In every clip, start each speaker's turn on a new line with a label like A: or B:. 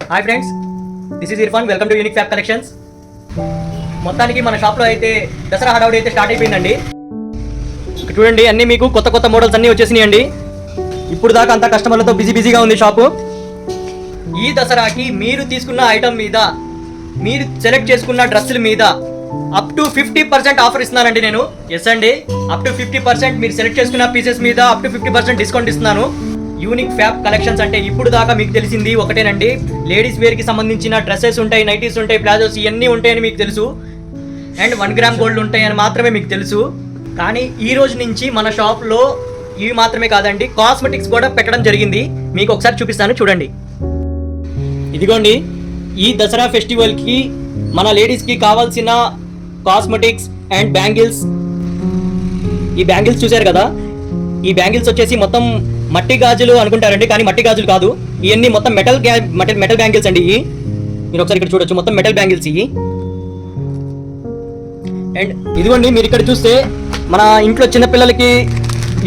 A: Hi friends, this is Irfan. Welcome to unique fab collections. మొత్తానికి మన షాప్లో అయితే దసరా హడావుడి అయితే స్టార్ట్ అయిపోయిందండి. చూడండి, అన్నీ మీకు కొత్త కొత్త మోడల్స్ అన్నీ వచ్చేసినాయండి. ఇప్పుడు దాకా అంతా కస్టమర్లతో బిజీగా ఉంది షాపు. ఈ దసరాకి మీరు తీసుకున్న ఐటమ్ మీద, మీరు సెలెక్ట్ చేసుకున్న డ్రెస్సుల మీద అప్ టు 50% ఆఫర్ ఇస్తున్నానండి నేను. ఎస్ అండి, అప్ టు 50% మీరు సెలెక్ట్ చేసుకున్న పీసెస్ మీద అప్ టు 50% డిస్కౌంట్ ఇస్తున్నాను. యూనిక్ ఫ్యాబ్ కలెక్షన్స్ అంటే ఇప్పుడు దాకా మీకు తెలిసింది ఒకటేనండి. లేడీస్ వేర్కి సంబంధించిన డ్రెస్సెస్ ఉంటాయి, నైటీస్ ఉంటాయి, ప్లాజోస్ ఇవన్నీ ఉంటాయని మీకు తెలుసు. అండ్ 1 గ్రామ్ గోల్డ్ ఉంటాయని మాత్రమే మీకు తెలుసు. కానీ ఈ రోజు నుంచి మన షాప్లో ఇవి మాత్రమే కాదండి, కాస్మెటిక్స్ కూడా పెట్టడం జరిగింది. మీకు ఒకసారి చూపిస్తాను, చూడండి. ఇదిగోండి, ఈ దసరా ఫెస్టివల్కి మన లేడీస్కి కావాల్సిన కాస్మెటిక్స్ అండ్ బ్యాంగిల్స్. ఈ బ్యాంగిల్స్ చూశారు కదా, ఈ బ్యాంగిల్స్ వచ్చేసి మొత్తం మట్టి గాజులు అనుకుంటారండి, కానీ మట్టి గాజులు కాదు. ఇవన్నీ మొత్తం మెటల్ బ్యాంగిల్స్ అండి. ఇవి మీరు ఒకసారి ఇక్కడ చూడొచ్చు, మొత్తం మెటల్ బ్యాంగిల్స్ ఇవి. అండ్ ఇదిగోండి, మీరు ఇక్కడ చూస్తే మన ఇంట్లో చిన్నపిల్లలకి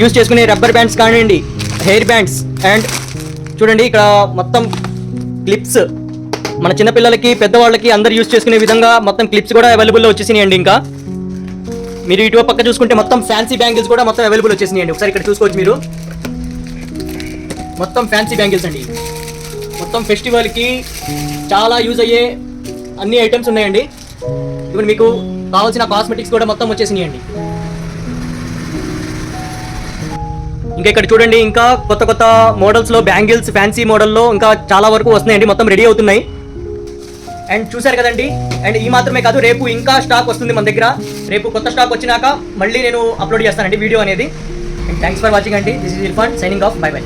A: యూజ్ చేసుకునే రబ్బర్ బ్యాండ్స్ కానివ్వండి, హెయిర్ బ్యాండ్స్. అండ్ చూడండి, ఇక్కడ మొత్తం క్లిప్స్, మన చిన్నపిల్లలకి పెద్దవాళ్ళకి అందరు యూజ్ చేసుకునే విధంగా మొత్తం క్లిప్స్ కూడా అవైలబుల్లో వచ్చేసినాయండి. ఇంకా మీరు ఇటు పక్క చూసుకుంటే మొత్తం ఫ్యాన్సీ బ్యాంగిల్స్ కూడా మొత్తం అవైలబుల్ వచ్చేసినాయండి. ఒకసారి ఇక్కడ చూసుకోవచ్చు మీరు, మొత్తం ఫ్యాన్సీ బ్యాంగిల్స్ అండి. మొత్తం ఫెస్టివల్కి చాలా యూజ్ అయ్యే అన్ని ఐటమ్స్ ఉన్నాయండి. ఇప్పుడు మీకు కావాల్సిన కాస్మెటిక్స్ కూడా మొత్తం వచ్చేసినాయండి. ఇంకా ఇక్కడ చూడండి, ఇంకా కొత్త కొత్త మోడల్స్లో బ్యాంగిల్స్ ఫ్యాన్సీ మోడల్లో ఇంకా చాలా వరకు వస్తున్నాయండి, మొత్తం రెడీ అవుతున్నాయి. అండ్ చూసారు కదండి. అండ్ ఈ మాత్రమే కాదు, రేపు ఇంకా స్టాక్ వస్తుంది మన దగ్గర. రేపు కొత్త స్టాక్ వచ్చినాక మళ్ళీ నేను అప్లోడ్ చేస్తానండి వీడియో అనేది. అండ్ థ్యాంక్స్ ఫర్ వాచింగ్ అండి. This is Irfan signing off. By by.